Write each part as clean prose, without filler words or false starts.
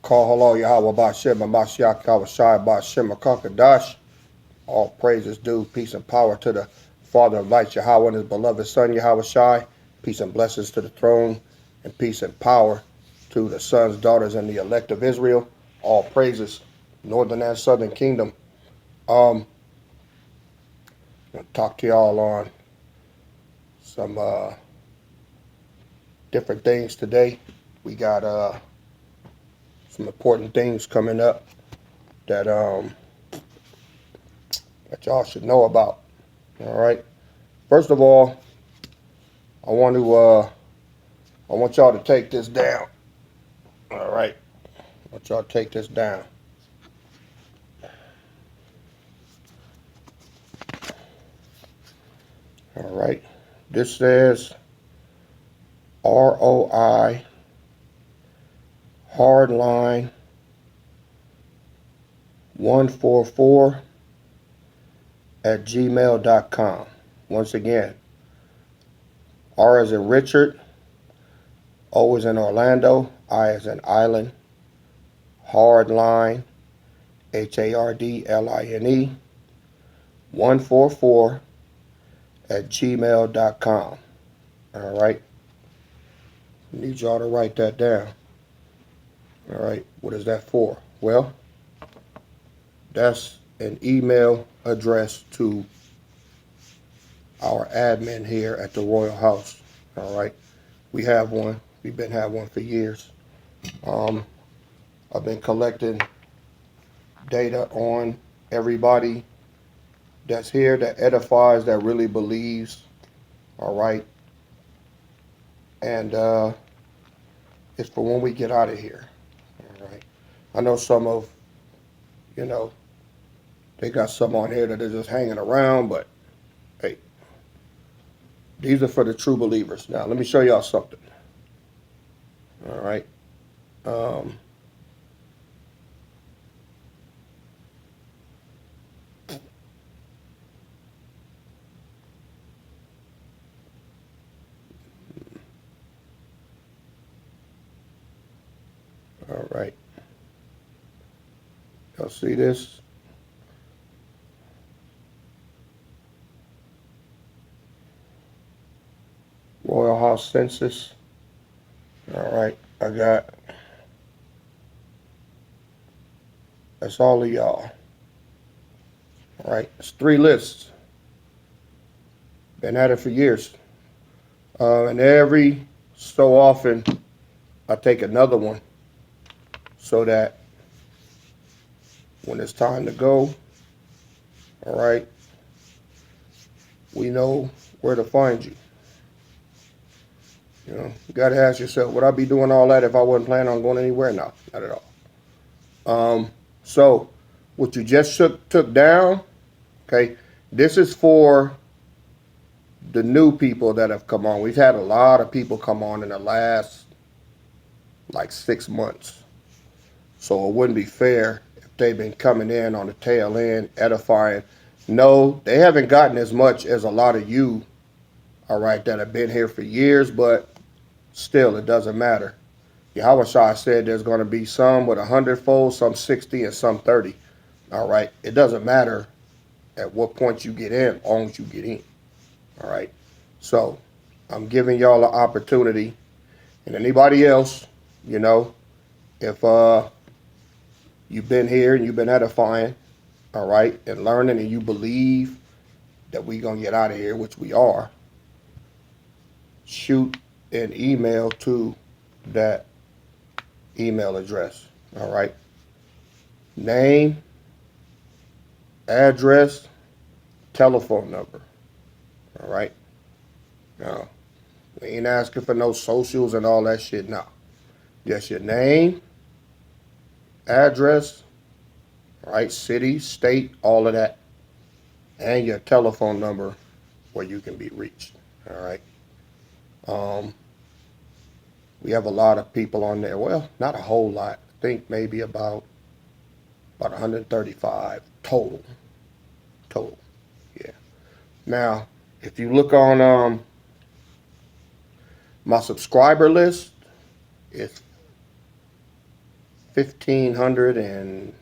Call hello Yahweh Bashem, Mashiach Kawashai Bashem, Kakadash. All praises due, peace and power to the Father of lights, Yahweh, and his beloved Son, Yahweh Shai. Peace and blessings to the throne, and peace and power to the sons, daughters, and the elect of Israel. All praises, northern and southern kingdom. I'm going to talk to y'all on some different things today. We got some important things coming up that that y'all should know about. All right. First of all, I want y'all to take this down. All right. I want y'all to take this down. All right. This says ROI hardline 144 at gmail.com. Once again, R as in Richard, O as in Orlando, I as in Island, hardline, HARDLINE, 144 at gmail.com. All right. I need y'all to write that down. All right. What is that for? Well, that's an email address to our admin here at the Royal House. All right. We have one. We've been having one for years. I've been collecting data on everybody that's here, that edifies, that really believes. All right. And it's for when we get out of here. All right. I know some of, they got some on here that are just hanging around, but hey, these are for the true believers. Now, let me show y'all something. All right. All right. Y'all see this? Royal House census. All right. That's all of y'all. All right. It's 3 lists. Been at it for years. And every so often, I take another one so that when it's time to go, all right, we know where to find you. You got to ask yourself, would I be doing all that if I wasn't planning on going anywhere? No, not at all. So what you just took down, okay, this is for the new people that have come on. We've had a lot of people come on in the last like 6 months. So it wouldn't be fair if they've been coming in on the tail end, edifying. No, they haven't gotten as much as a lot of you, all right, that have been here for years, but still, it doesn't matter. Yahweh Shai said there's going to be some with 100-fold, some 60, and some 30. All right, it doesn't matter at what point you get in, as long as you get in. All right, so I'm giving y'all an opportunity, and anybody else, if you've been here and you've been edifying, all right, and learning, and you believe that we're going to get out of here, which we are, shoot an email to that email address. All right. Name, address, telephone number. All right. Now, we ain't asking for no socials and all that shit now. Just your name, address, all right, city, state, all of that, and your telephone number where you can be reached. All right. We have a lot of people on there. Well, not a whole lot. I think maybe about 135 total. Yeah. Now, if you look on my subscriber list, it's 1,500 and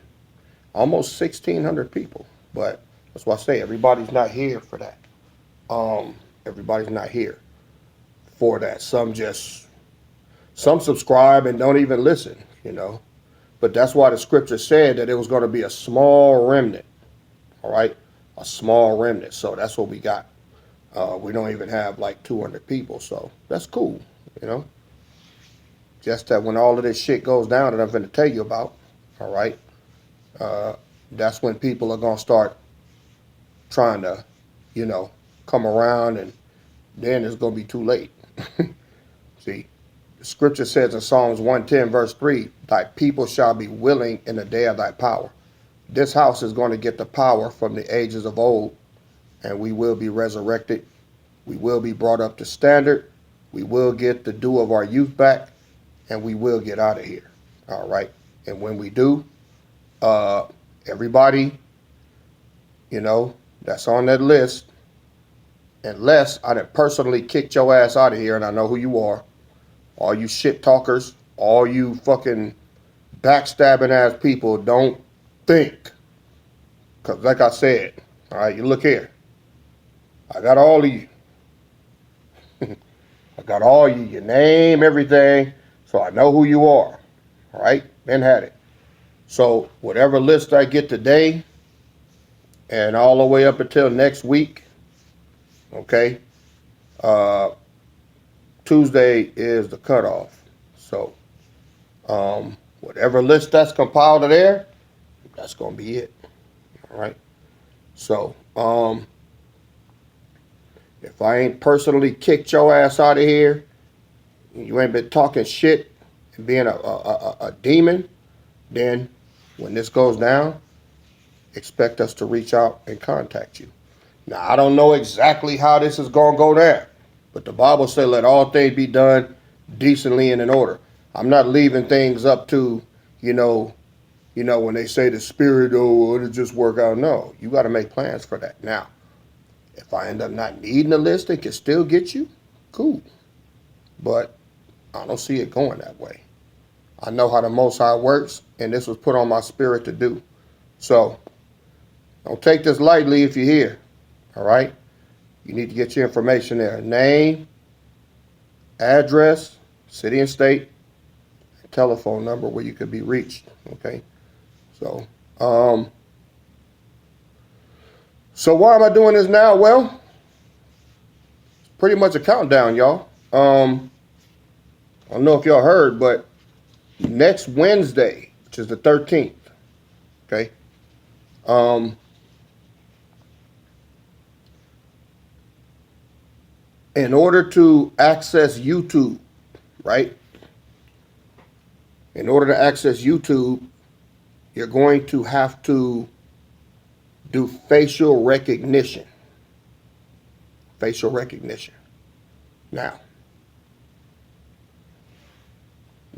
almost 1,600 people. But that's why I say everybody's not here for that. Everybody's not here for that. Some subscribe and don't even listen, you know. But that's why the scripture said that it was going to be a small remnant. All right, a small remnant. So that's what we got. We don't even have like 200 people, so that's cool, you know. Just that when all of this shit goes down that I'm going to tell you about, all right, that's when people are going to start trying to, you know, come around, and then it's going to be too late. See, the scripture says in Psalms 110, verse 3, thy people shall be willing in the day of thy power. This house is going to get the power from the ages of old, and we will be resurrected. We will be brought up to standard. We will get the dew of our youth back, and we will get out of here. All right. And when we do, everybody, you know, that's on that list, unless I done personally kicked your ass out of here and I know who you are, all you shit talkers, all you fucking backstabbing ass people, don't think. Because like I said, all right, you look here. I got all of you. I got all you, your name, everything, so I know who you are. All right, been had it. So whatever list I get today and all the way up until next week, okay, Tuesday is the cutoff. So whatever list that's compiled of there, that's going to be it. All right. So if I ain't personally kicked your ass out of here, you ain't been talking shit and being a demon, then when this goes down, expect us to reach out and contact you. Now, I don't know exactly how this is going to go down, but the Bible said let all things be done decently and in order. I'm not leaving things up to, you know, when they say the spirit, oh, it'll just work out. No, you got to make plans for that. Now, if I end up not needing a list and can still get you, cool. But I don't see it going that way. I know how the Most High works, and this was put on my spirit to do. So don't take this lightly if you're here, all right? You need to get your information there. Name, address, city and state, and telephone number where you could be reached, okay? So, so why am I doing this now? Well, it's pretty much a countdown, y'all. I don't know if y'all heard, but next Wednesday, which is the 13th, okay? In order to access YouTube, right? In order to access YouTube, you're going to have to do facial recognition. Facial recognition. Now,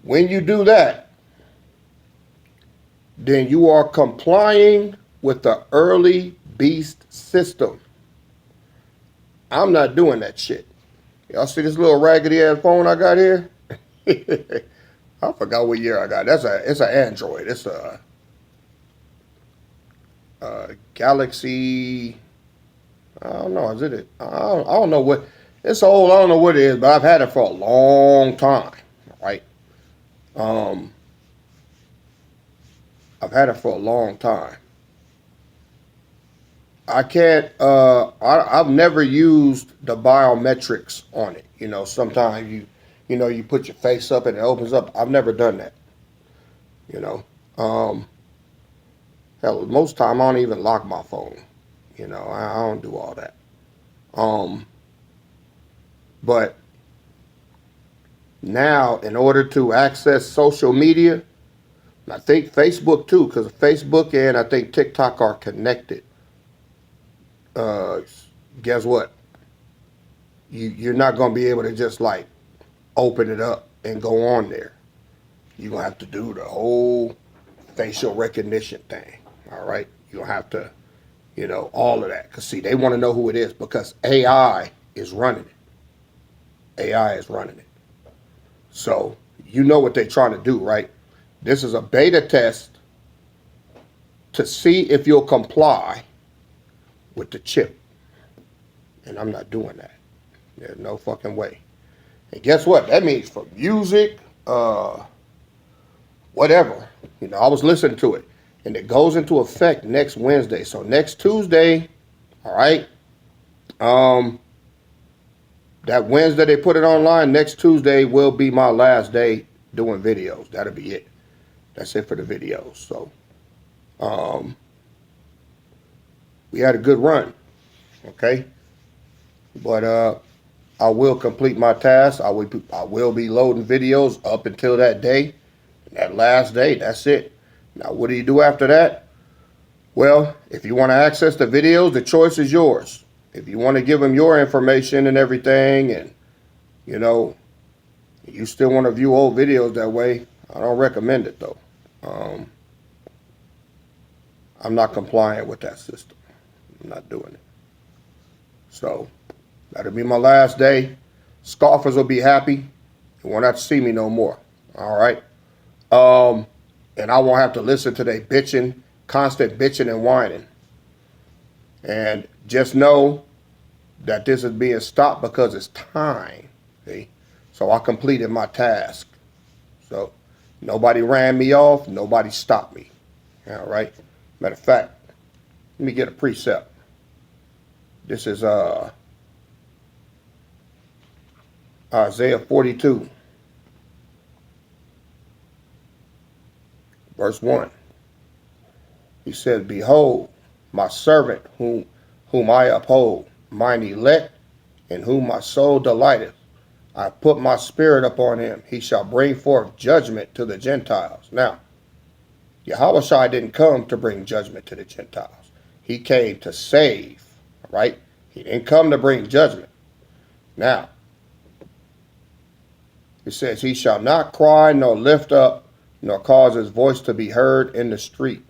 when you do that, then you are complying with the early beast system. I'm not doing that shit. Y'all see this little raggedy ass phone I got here? I forgot what year I got. It's an Android. It's a Galaxy. I don't know. Is it? I don't know what. It's old. I don't know what it is, but I've had it for a long time. Right. I've had it for a long time. I can't, I've never used the biometrics on it. You know, sometimes you put your face up and it opens up. I've never done that. You know, hell, most time I don't even lock my phone. You know, I don't do all that. But now, in order to access social media, I think Facebook too, because Facebook and I think TikTok are connected. Guess what? You're not going to be able to just like open it up and go on there. You're going to have to do the whole facial recognition thing. All right. You're going to have to, all of that. Because see, they want to know who it is because AI is running it. AI is running it. So you know what they're trying to do, right? This is a beta test to see if you'll comply with the chip. And I'm not doing that. There's no fucking way. And guess what? That means for music, whatever. You know, I was listening to it. And it goes into effect next Wednesday. So next Tuesday, all right, that Wednesday they put it online, next Tuesday will be my last day doing videos. That'll be it. That's it for the videos. So, we had a good run, okay? But I will complete my task. I will be loading videos up until that day. That last day, that's it. Now, what do you do after that? Well, if you want to access the videos, the choice is yours. If you want to give them your information and everything, and, you know, you still want to view old videos that way, I don't recommend it, though. I'm not compliant with that system. I'm not doing it. So, that'll be my last day. Scoffers will be happy. They won't have to see me no more. All right? And I won't have to listen to their bitching, constant bitching and whining. And just know that this is being stopped because it's time. See? So I completed my task. So nobody ran me off. Nobody stopped me. All right? Matter of fact, let me get a precept. This is Isaiah 42. Verse 1. He says, behold, my servant whom I uphold, mine elect, in whom my soul delighteth. I put my spirit upon him. He shall bring forth judgment to the Gentiles. Now, Yahushua didn't come to bring judgment to the Gentiles. He came to save, right? He didn't come to bring judgment. Now, it says, he shall not cry nor lift up, nor cause his voice to be heard in the street.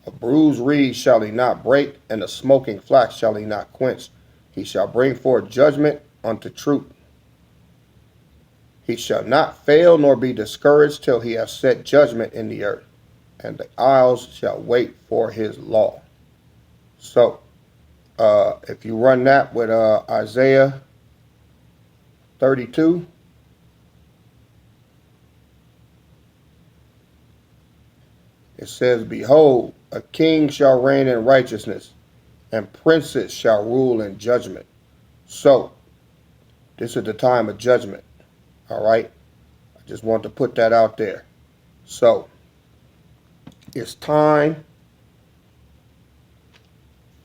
A bruised reed shall he not break, and a smoking flax shall he not quench. He shall bring forth judgment unto truth. He shall not fail nor be discouraged till he have set judgment in the earth, and the isles shall wait for his law. So, if you run that with Isaiah 32, it says, behold, a king shall reign in righteousness, and princes shall rule in judgment. So, this is the time of judgment. All right? I just want to put that out there. So, it's time.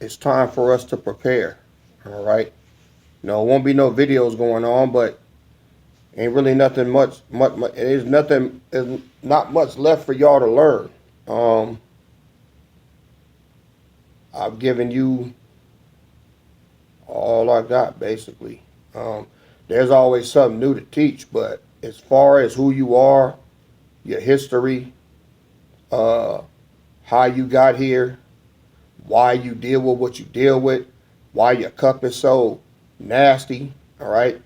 It's time for us to prepare. All right? No, won't be no videos going on, but ain't really nothing much. There's not much left for y'all to learn. I've given you all I got, basically. There's always something new to teach, but as far as who you are, your history, how you got here, why you deal with what you deal with, why your cup is so nasty, all right?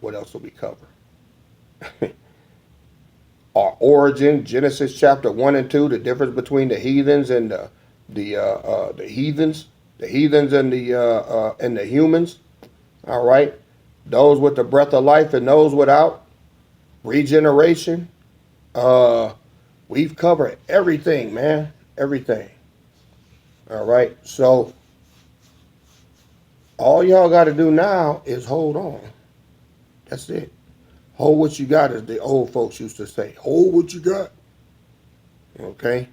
What else will we cover? Our origin, Genesis chapter 1 and 2, the difference between the heathens and the heathens and the humans. All right, those with the breath of life and those without. Regeneration. We've covered everything, man, everything. All right, so all y'all got to do now is hold on. That's it. Hold what you got, as the old folks used to say. Hold what you got. Okay?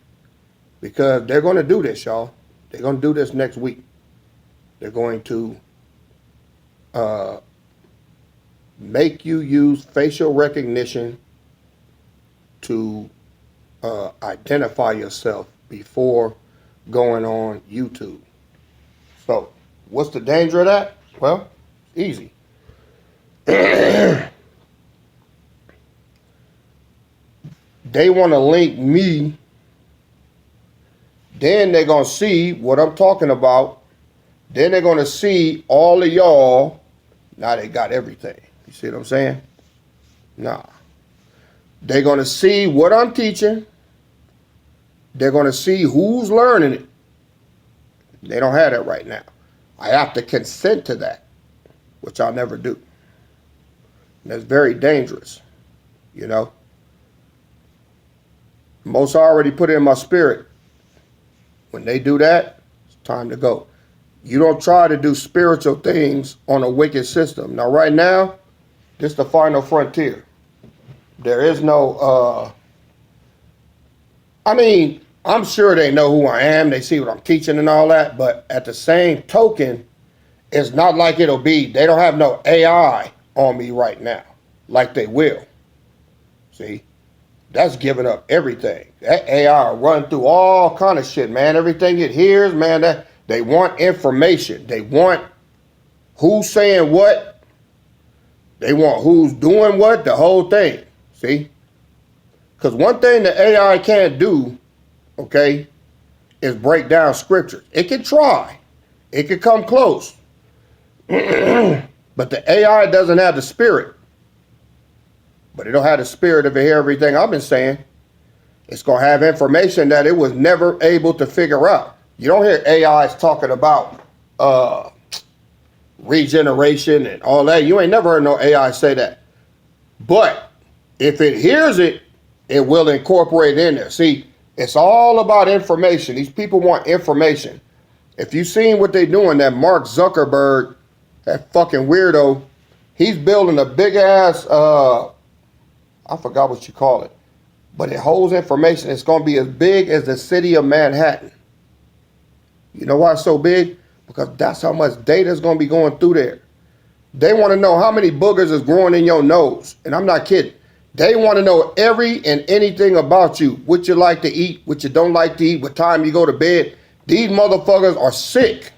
Because they're going to do this, y'all. They're going to do this next week. They're going to make you use facial recognition to identify yourself before going on YouTube. So, what's the danger of that? Well, easy. They want to link me, then they're going to see what I'm talking about, then they're going to see all of y'all. Now they got everything. You see what I'm saying? Nah. They're going to see what I'm teaching. They're going to see who's learning it. They don't have that right now. I have to consent to that, which I'll never do. And that's very dangerous, you know. Most already put it in my spirit. When they do that, it's time to go. You don't try to do spiritual things on a wicked system. Now, right now, this is the final frontier. There is no, I mean, I'm sure they know who I am. They see what I'm teaching and all that. But at the same token, it's not like it'll be, they don't have no AI on me right now, like they will. See, that's giving up everything. That AI will run through all kind of shit, man. Everything it hears, man, that they want information. They want who's saying what. They want who's doing what, the whole thing. See? Because one thing the AI can't do, okay, is break down scriptures. It can try. It can come close. But the AI doesn't have the spirit. But it'll have the spirit of it hear everything I've been saying. It's going to have information that it was never able to figure out. You don't hear AIs talking about regeneration and all that. You ain't never heard no AI say that. But if it hears it, it will incorporate it in there. See, it's all about information. These people want information. If you've seen what they're doing, that Mark Zuckerberg, that fucking weirdo, he's building a big ass, I forgot what you call it, but it holds information. It's going to be as big as the city of Manhattan. You know why it's so big? Because that's how much data is going to be going through there. They want to know how many boogers is growing in your nose. And I'm not kidding. They want to know every and anything about you. What you like to eat, what you don't like to eat, what time you go to bed. These motherfuckers are sick.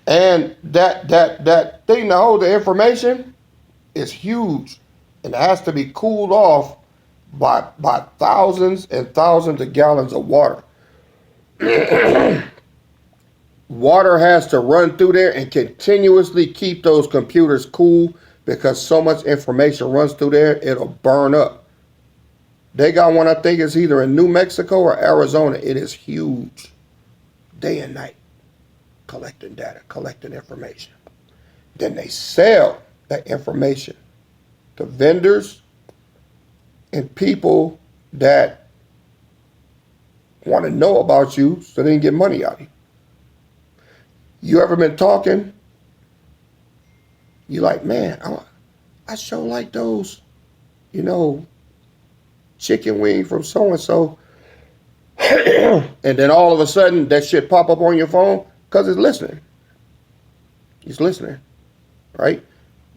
And that thing to hold the information is huge. And it has to be cooled off by thousands and thousands of gallons of water. Water has to run through there and continuously keep those computers cool, because so much information runs through there, it'll burn up. They got one, I think it's either in New Mexico or Arizona. It is huge. Day and night. Collecting data, collecting information. Then they sell that information to vendors and people that want to know about you so they can get money out of you. You ever been talking? You like, man, I sure like those, you know, chicken wing from so-and-so. And then all of a sudden that shit pop up on your phone because it's listening. It's listening, right?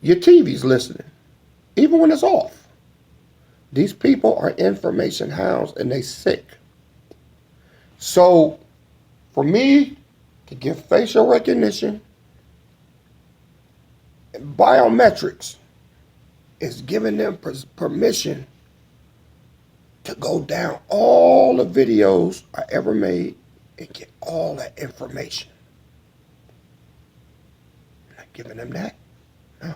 Your TV's listening, even when it's off. These people are information hounds and they sick. So for me to give facial recognition and biometrics is giving them permission to go down all the videos I ever made and get all that information. I'm not giving them that. No.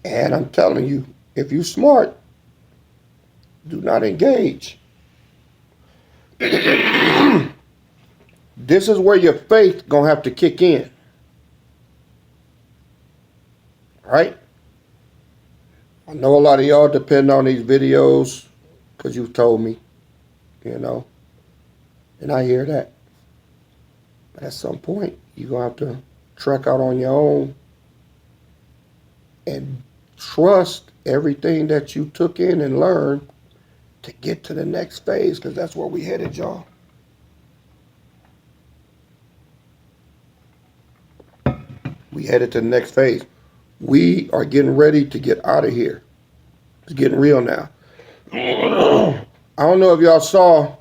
And I'm telling you, if you're smart, do not engage. This is where your faith gonna have to kick in. Right? I know a lot of y'all depend on these videos because you've told me, you know, and I hear that. But at some point, you're gonna have to trek out on your own and trust everything that you took in and learned to get to the next phase, because that's where we headed, y'all. We headed to the next phase. We are getting ready to get out of here. It's getting real now. I don't know if y'all saw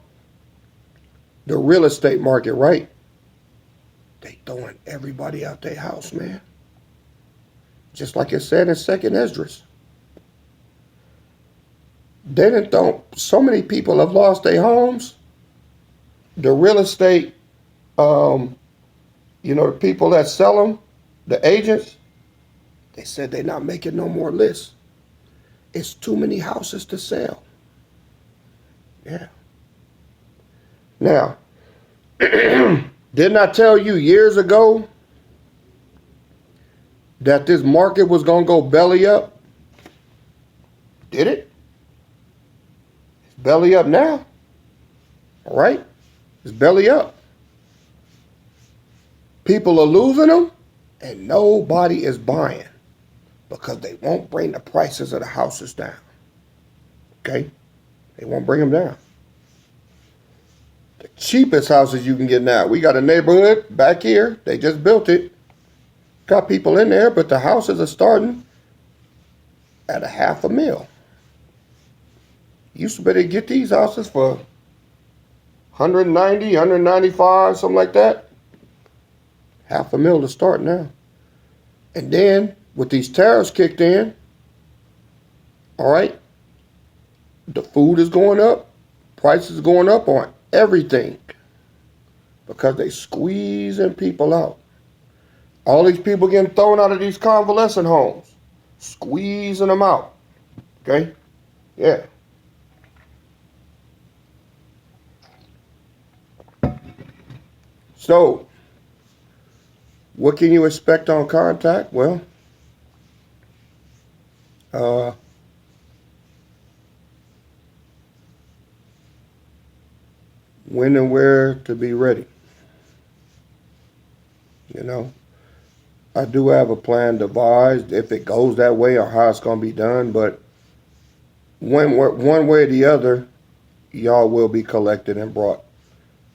the real estate market, right? They throwing everybody out their house, man. Just like it said in 2nd Esdras. They didn't throw, so many people have lost their homes. The real estate, you know, the people that sell them, the agents, they said they're not making no more lists. It's too many houses to sell. Yeah. Now, didn't I tell you years ago that this market was going to go belly up? Did it? It's belly up now. All right? It's belly up. People are losing them, and nobody is buying because they won't bring the prices of the houses down. Okay? They won't bring them down. The cheapest houses you can get now. We got a neighborhood back here. They just built it. Got people in there, but the houses are starting at $500,000. Used to be able to get these houses for 190, 195, something like that. $500,000 to start now. And then with these tariffs kicked in, all right, the food is going up, prices going up on everything because they squeezing people out. All these people getting thrown out of these convalescent homes, squeezing them out. Okay? Yeah. So, what can you expect on contact? Well, when and where to be ready. You know, I do have a plan devised if it goes that way or how it's going to be done, but one way or the other, y'all will be collected and brought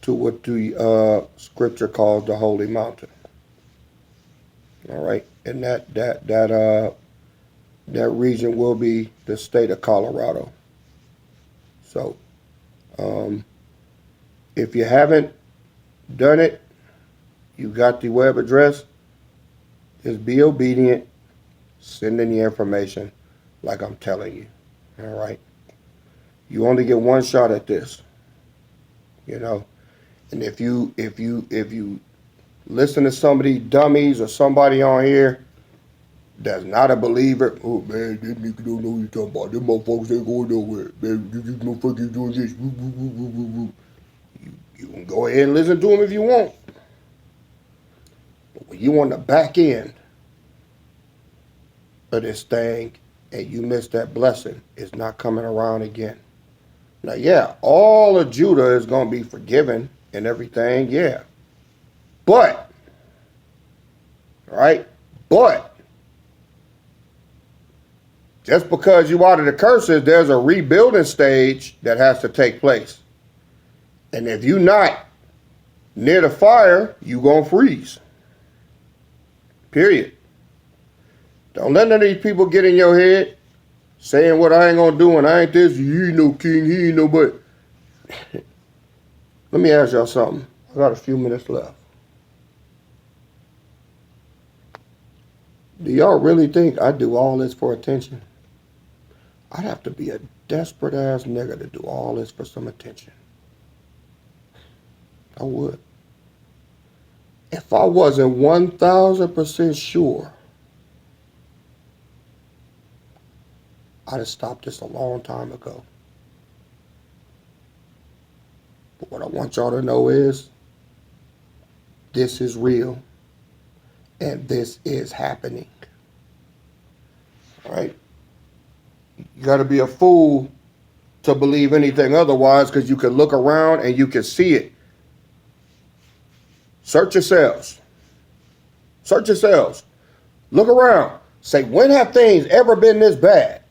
to what the scripture calls the holy mountain. All right, and that region will be the state of Colorado. So, if you haven't done it, you got the web address. Just be obedient. Send in the information, like I'm telling you. All right. You only get one shot at this. You know, and if you listen to somebody dummies or somebody on here that's not a believer, oh man, this nigga don't know what you're talking about. Them motherfuckers ain't going nowhere. Man, this motherfucker doing this. You can go ahead and listen to them if you want. But when you on the back end of this thing and you miss that blessing, it's not coming around again. Now, yeah, all of Judah is going to be forgiven and everything, yeah. But, right? But, just because you out of the curses, there's a rebuilding stage that has to take place. And if you're not near the fire, you're going to freeze. Period. Don't let none of these people get in your head saying what I ain't going to do and I ain't this, he ain't no king, he ain't nobody. Let me ask y'all something. I got a few minutes left. Do y'all really think I do all this for attention? I'd have to be a desperate ass nigga to do all this for some attention. I would. If I wasn't 1,000% sure, I'd have stopped this a long time ago. But what I want y'all to know is, this is real, and this is happening. All right? You got to be a fool to believe anything otherwise, because you can look around and you can see it. Search yourselves. Search yourselves. Look around. Say, when have things ever been this bad?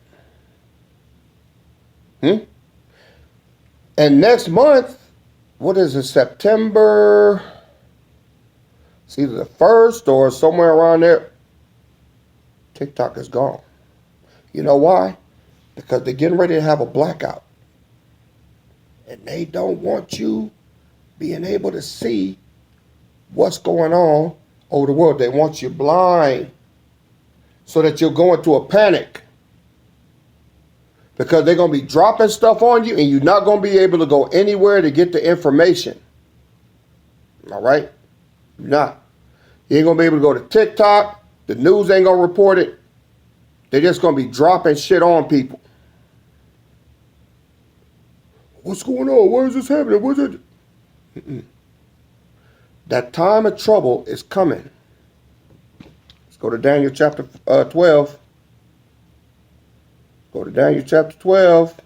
And next month, what is it, September? It's either the 1st or somewhere around there. TikTok is gone. You know why? Because they're getting ready to have a blackout. And they don't want you being able to see what's going on over the world. They want you blind so that you'll go into a panic. Because they're going to be dropping stuff on you and you're not going to be able to go anywhere to get the information. All right? You're not. You ain't going to be able to go to TikTok. The news ain't going to report it. They're just going to be dropping shit on people. What's going on? Why is this happening? What's it? That time of trouble is coming. Let's go to Daniel chapter 12. Go to Daniel chapter 12.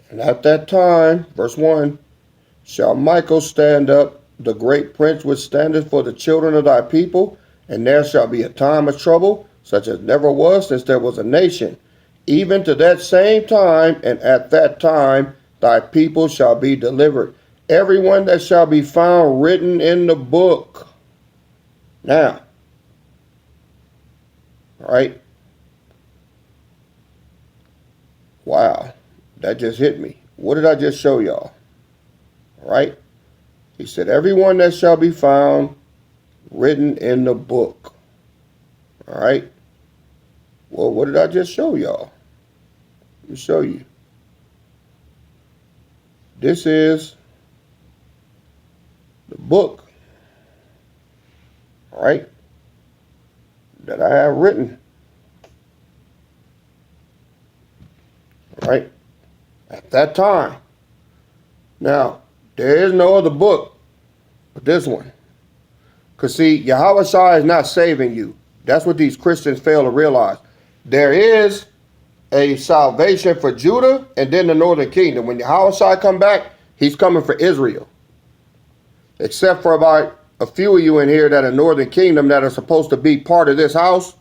And at that time, verse 1, shall Michael stand up, the great prince which standeth for the children of thy people, and there shall be a time of trouble, such as never was since there was a nation, even to that same time, and at that time thy people shall be delivered, everyone that shall be found written in the book. Now, all right? Wow, that just hit me. What did I just show y'all? All right? He said, everyone that shall be found written in the book. All right? Well, what did I just show y'all? Let me show you. This is the book, all right, that I have written. All right? At that time. Now, there is no other book but this one. Because see, Yahweh Shai is not saving you. That's what these Christians fail to realize. There is a salvation for Judah and then the northern kingdom. When Yahweh Shai come back, he's coming for Israel. Except for about a few of you in here that are northern kingdom that are supposed to be part of this house.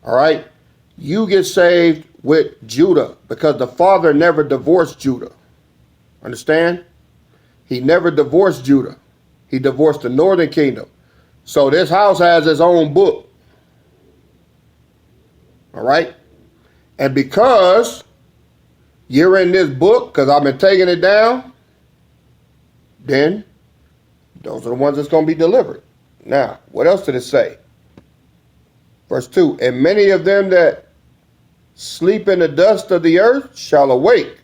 All right? You get saved with Judah because the father never divorced Judah. Understand? He never divorced Judah. He divorced the northern kingdom. So this house has its own book. All right? And because you're in this book, because I've been taking it down, then those are the ones that's going to be delivered. Now, what else did it say? Verse 2, and many of them that sleep in the dust of the earth shall awake,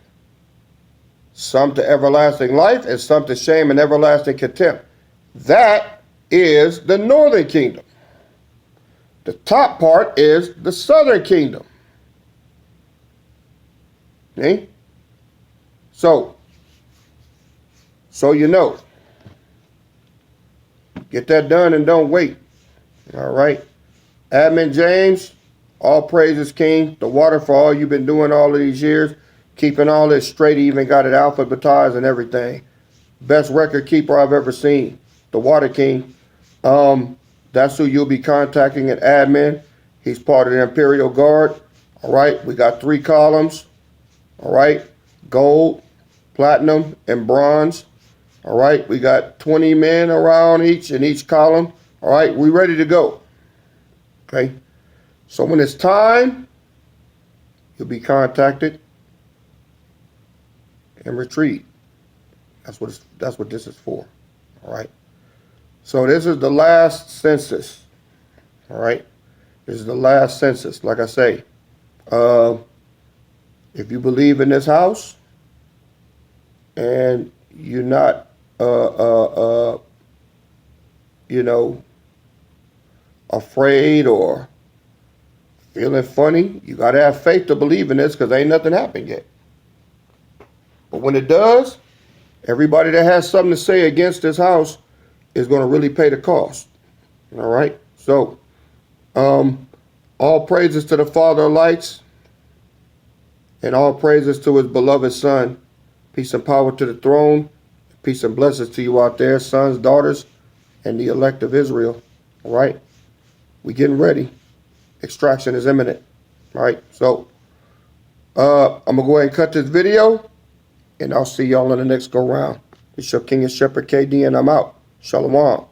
some to everlasting life and some to shame and everlasting contempt. That is the northern kingdom. The top part is the southern kingdom. See? So you know. Get that done and don't wait. All right. Admin James, all praises King. The waterfall you've been doing all of these years. Keeping all this straight. He even got it alphabetized and everything. Best record keeper I've ever seen. The Water King. That's who you'll be contacting at admin. He's part of the Imperial Guard. All right. We got 3 columns. All right. Gold, platinum, and bronze. All right. We got 20 men around in each column. All right. We ready to go. Okay. So when it's time, you'll be contacted and retreat. That's what this is for. All right. So this is the last census. All right. This is the last census. Like I say, if you believe in this house and you're not, afraid or feeling funny, you got to have faith to believe in this because ain't nothing happened yet. But when it does, everybody that has something to say against this house is going to really pay the cost. All right? So, all praises to the Father of lights and all praises to his beloved Son. Peace and power to the throne. Peace and blessings to you out there, sons, daughters, and the elect of Israel. All right? We getting ready. Extraction is imminent. All right? So, I'm going to go ahead and cut this video, and I'll see y'all in the next go round. It's your King and Shepherd KD, and I'm out. Shalom.